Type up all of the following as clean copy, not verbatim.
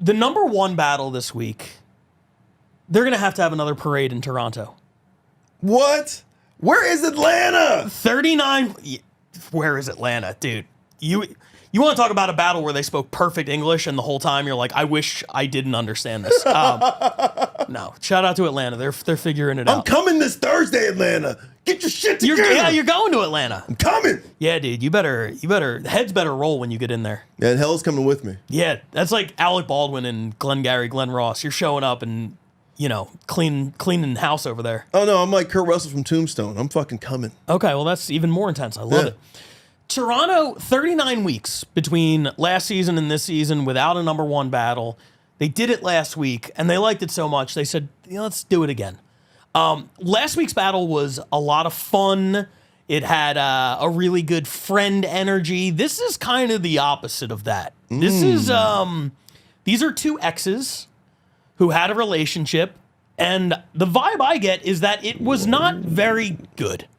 The number one battle this week, they're going to have another parade in Toronto. What? Where is Atlanta? 39. Where is Atlanta, dude? You want to talk about a battle where they spoke perfect English and the whole time you're like, I wish I didn't understand this. No, shout out to Atlanta. They're figuring it out. I'm coming this Thursday, Atlanta. Get your shit together. You're going to Atlanta. I'm coming. Yeah, dude. You better heads better roll when you get in there. Yeah, and hell's coming with me. Yeah, that's like Alec Baldwin and Glenn Ross. You're showing up and cleaning house over there. Oh no, I'm like Kurt Russell from Tombstone. I'm fucking coming. Okay, well that's even more intense. I love it. Toronto, 39 weeks between last season and this season without a number one battle. They did it last week, and they liked it so much, they said, let's do it again. Last week's battle was a lot of fun. It had a really good friend energy. This is kind of the opposite of that. This is, these are two exes who had a relationship, and the vibe I get is that it was not very good. It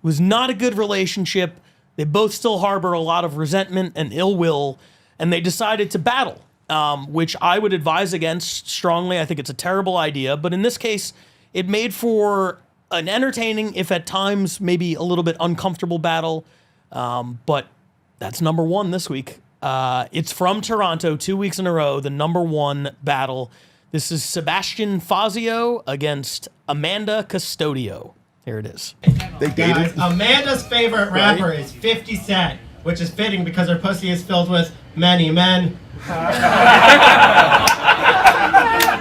was not a good relationship. They both still harbor a lot of resentment and ill will, and they decided to battle, which I would advise against strongly. I think it's a terrible idea, but in this case, it made for an entertaining, if at times maybe a little bit uncomfortable battle, but that's number one this week. It's from Toronto, 2 weeks in a row, the number one battle. This is Sebastian Fazio against Amanda Custodio. Here it is. They dated. Amanda's favorite rapper is 50 Cent, which is fitting because her pussy is filled with many men.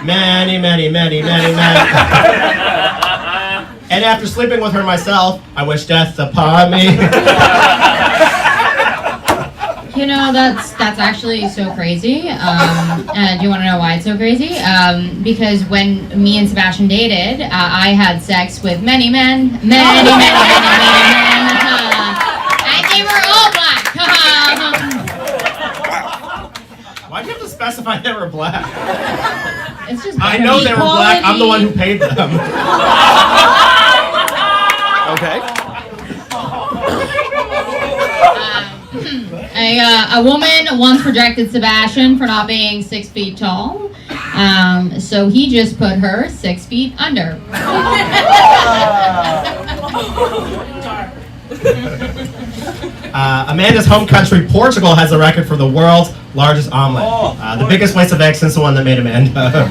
Many men. And after sleeping with her myself, I wish death upon me. You know, that's actually so crazy. And do you want to know why it's so crazy? Because when me and Sebastian dated, I had sex with many men. And they were all black. Why'd you have to specify they were black? It's just I know they were black. I'm the one who paid them. Okay. A woman once rejected Sebastian for not being 6 feet tall, so he just put her 6 feet under. Amanda's home country, Portugal, has a record for the world's largest omelet. The biggest waste of eggs since the one that made Amanda.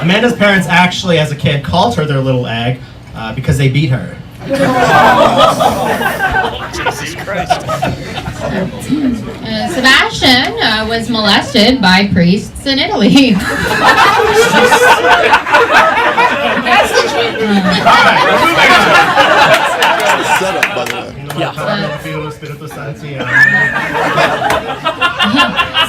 Amanda's parents actually, as a kid, called her their little egg because they beat her. Jesus Christ. Sebastian was molested by priests in Italy. That's the truth. Setup, by the way.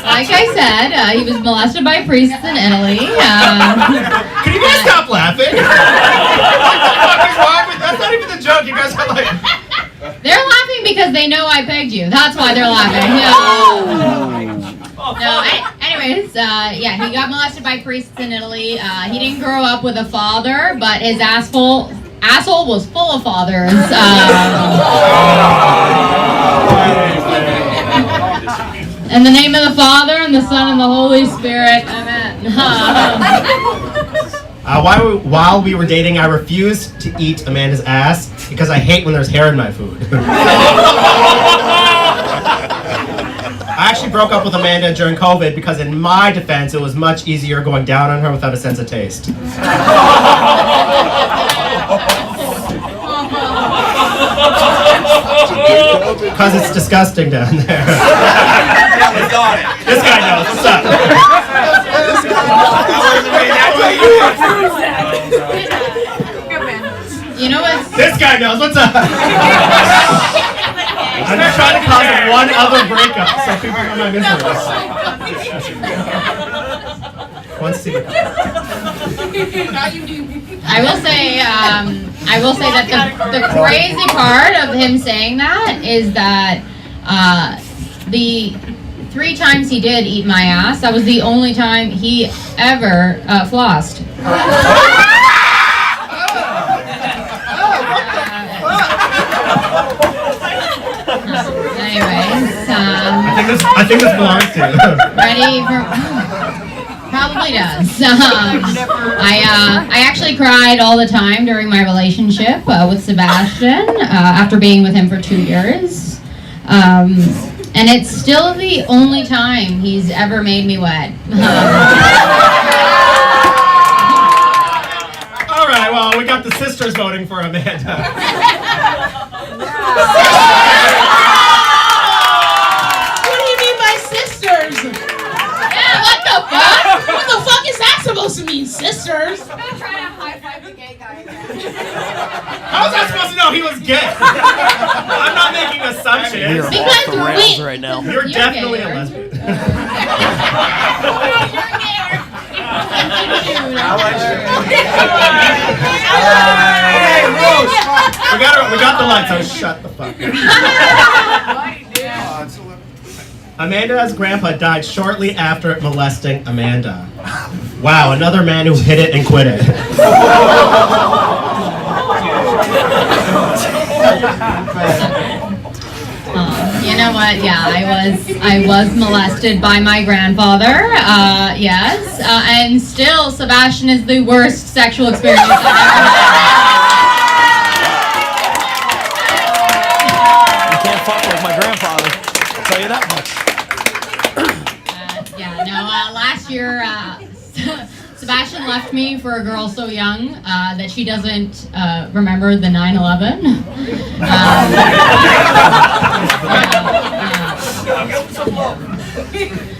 Like I said, he was molested by priests in Italy. Can you guys stop laughing? What the fuck is wrong with that's not even the joke. You guys are like. They're laughing because they know I pegged you. That's why they're laughing. Anyways, he got molested by priests in Italy. He didn't grow up with a father, but his asshole was full of fathers. In the name of the Father, and the Son, and the Holy Spirit. Amen. While we were dating, I refused to eat Amanda's ass because I hate when there's hair in my food. I actually broke up with Amanda during COVID because, in my defense, it was much easier going down on her without a sense of taste. Because it's disgusting down there. This guy knows. What's up? You know what? This guy knows. What's up? I'm just trying to cause one other breakup so people know my miseries. One secret. I will say that the crazy part of him saying that is that the 3 times he did eat my ass, that was the only time he ever flossed. I I think this belongs to you. Ready for? Probably does. I actually cried all the time during my relationship with Sebastian after being with him for 2 years. And it's still the only time he's ever made me wet. All right, well, we got the sisters voting for Amanda. What do you mean by sisters? Yeah, what the fuck? What the fuck is that supposed to mean, sisters? I'm gonna try to high-five the gay guy again. How was I supposed to know he was gay? I'm not making We assumptions. are Because off the rails we- right now. You're definitely a gay, right? lesbian. We got the lights, so shut the fuck up. Amanda's grandpa died shortly after molesting Amanda. Wow, another man who hit it and quit it. You know what? Yeah, I was molested by my grandfather. Yes, and still, Sebastian is the worst sexual experience I've ever had. You can't fuck like my grandfather. I'll tell you that much. Last year, Sebastian left me for a girl so young that she doesn't remember the 9/11.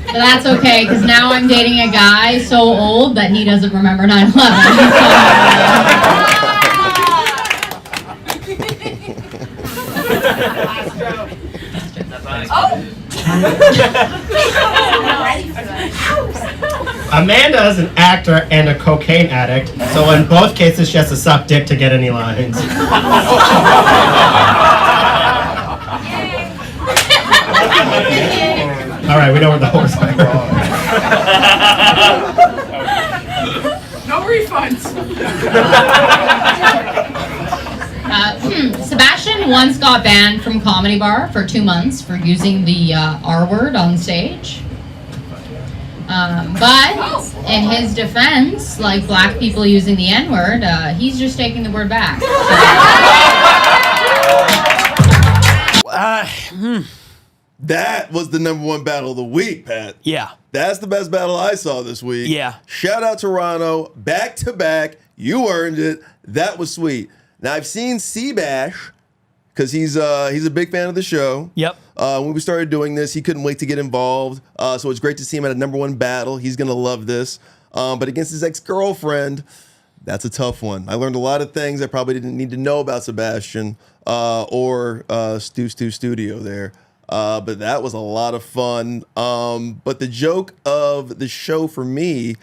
But that's okay, because now I'm dating a guy so old that he doesn't remember 9/11. Amanda is an actor and a cocaine addict, so in both cases she has to suck dick to get any lines. All right, we know where the horse are. No refunds. Sebastian once got banned from Comedy Bar for 2 months for using the R word on stage. But in his defense, like black people using the N word, he's just taking the word back. That was the #1 battle of the week, Pat. Yeah. That's the best battle I saw this week. Yeah. Shout out Toronto, back to back. You earned it. That was sweet. Now I've seen Seabash because he's a big fan of the show. Yep. When we started doing this, he couldn't wait to get involved. So it's great to see him at a #1 battle. He's gonna love this. But against his ex-girlfriend, that's a tough one. I learned a lot of things I probably didn't need to know about Sebastian or Studio there. But that was a lot of fun. But the joke of the show for me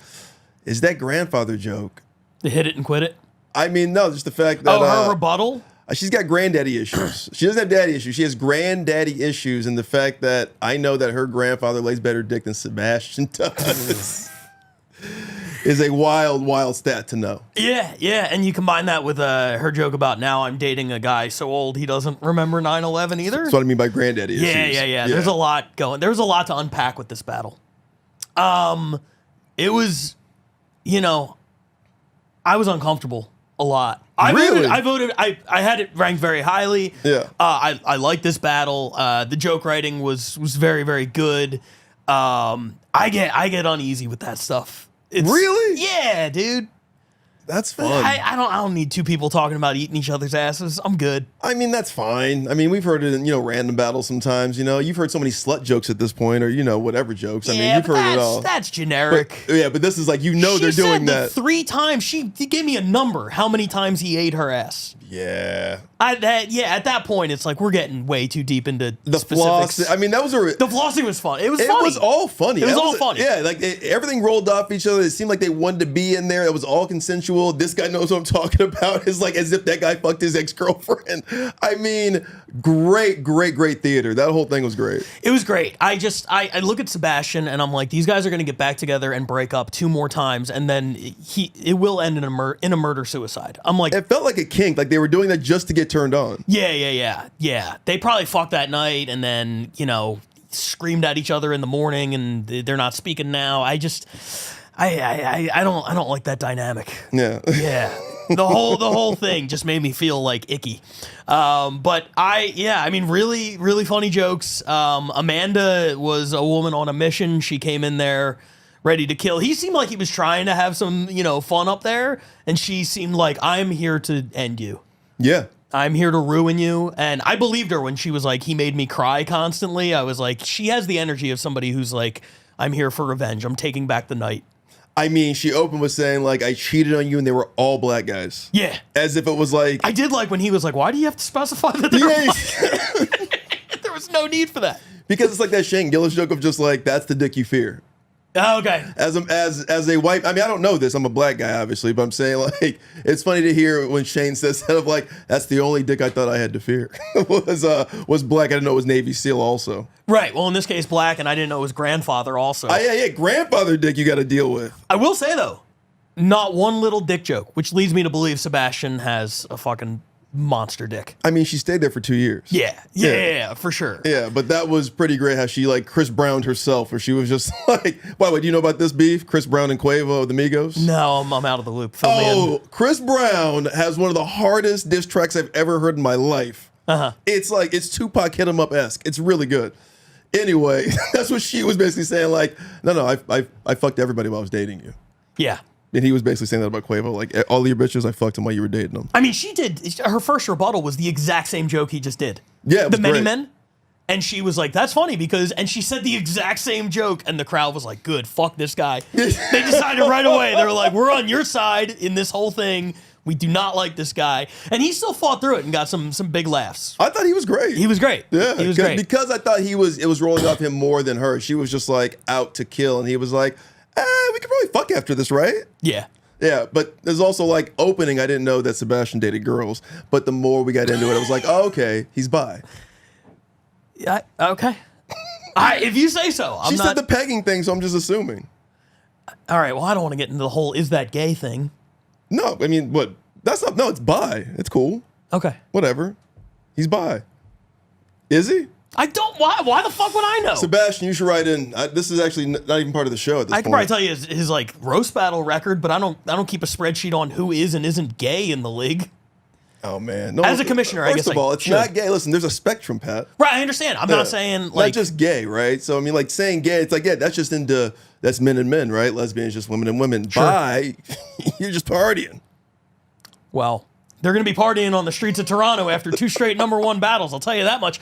is that grandfather joke. The hit it and quit it. I mean, no, just the fact that Her rebuttal? she's got granddaddy issues. She doesn't have daddy issues. She has granddaddy issues, and the fact that I know that her grandfather lays better dick than Sebastian does is a wild, wild stat to know. Yeah, yeah. And you combine that with her joke about now I'm dating a guy so old he doesn't remember 9/11 either. That's what I mean by granddaddy issues. Yeah. There's a lot going. There's a lot to unpack with this battle. It was, I was uncomfortable a lot. I had it ranked very highly. Yeah. I like this battle. The joke writing was very, very good. I get uneasy with that stuff. Really? Yeah, dude. That's fun. I don't need two people talking about eating each other's asses. I'm good. I mean, that's fine. I mean, we've heard it in, random battles sometimes, You've heard so many slut jokes at this point or, whatever jokes. I mean, you've heard it all. That's generic. But this is like, they're doing that. 3 times. He gave me a number, how many times he ate her ass. Yeah. At that point, it's like we're getting way too deep into The specifics. floss. I mean, that was The flossing was fun. It was funny. It was all funny. It was That all funny. Yeah, like everything rolled off each other. It seemed like they wanted to be in there. It was all consensual. This guy knows what I'm talking about. It's like as if that guy fucked his ex-girlfriend. I mean, great theater. That whole thing was great. It was great. I look at Sebastian and I'm like, these guys are going to get back together and break up 2 more times, and then it will end in a murder suicide. I'm like, It felt like a kink. Like they were doing that just to get turned on. Yeah. They probably fucked that night, and then screamed at each other in the morning and they're not speaking now. I don't like that dynamic. Yeah. Yeah. The whole thing just made me feel like icky. But I mean, really, really funny jokes. Amanda was a woman on a mission. She came in there ready to kill. He seemed like he was trying to have some, fun up there. And she seemed like, I'm here to end you. Yeah. I'm here to ruin you. And I believed her when she was like, he made me cry constantly. I was like, she has the energy of somebody who's like, I'm here for revenge. I'm taking back the night. I mean, she opened with saying, like, I cheated on you and they were all black guys. Yeah. As if it was like... I did like when he was like, why do you have to specify that they're black? There was no need for that. Because it's like that Shane Gillis joke of just like, that's the dick you fear. Oh, okay. As a white, I mean, I don't know this. I'm a black guy, obviously, but I'm saying like it's funny to hear when Shane says that of like that's the only dick I thought I had to fear was black. I didn't know it was Navy SEAL also. Right. Well, in this case, black, and I didn't know it was grandfather also. Yeah, grandfather dick you got to deal with. I will say though, not one little dick joke, which leads me to believe Sebastian has a fucking monster dick. I mean, she stayed there for 2 years. Yeah, for sure. Yeah, but that was pretty great how she like Chris Browned herself, where she was just like, by the way, do you know about this beef? Chris Brown and Quavo of the Migos? No, I'm out of the loop. Fill me in. Chris Brown has one of the hardest diss tracks I've ever heard in my life. It's like, it's Tupac Hit 'Em Up-esque. It's really good. Anyway, that's what she was basically saying, like, no, I fucked everybody while I was dating you. Yeah. And he was basically saying that about Quavo, like, all your bitches, I fucked them while you were dating them. I mean, she did, her first rebuttal was the exact same joke he just did. Yeah, it was The Many great. Men. And she was like, that's funny because, and she said the exact same joke, and the crowd was like, good, fuck this guy. They decided right away, they were like, we're on your side in this whole thing. We do not like this guy. And he still fought through it and got some big laughs. I thought he was great. He was great. Yeah, he was great. Because I thought it was rolling off him more than her. She was just like out to kill, and he was like, we could probably fuck after this, right? Yeah. Yeah, but there's also like opening. I didn't know that Sebastian dated girls, but the more we got into it, I was like, oh, okay, he's bi. Yeah, okay. If you say so. She said the pegging thing, so I'm just assuming. All right, well, I don't want to get into the whole is that gay thing. No, I mean, what? That's not, no, it's bi. It's cool. Okay. Whatever. He's bi. Is he? I don't, why the fuck would I know? Sebastian, you should write in. This is actually not even part of the show at this I point. can probably tell you his like roast battle record, but I don't keep a spreadsheet on who is and isn't gay in the league. Oh, man. No, As a commissioner, I guess First of all, it's should. not gay. Listen, there's a spectrum, Pat. Right, I understand. I'm not saying like not just gay, right? So I mean, like saying gay, it's like that's just that's men and men, right? Lesbian is just women and women. Sure. Bi, you're just partying. Well, they're going to be partying on the streets of Toronto after 2 straight #1 battles. I'll tell you that much.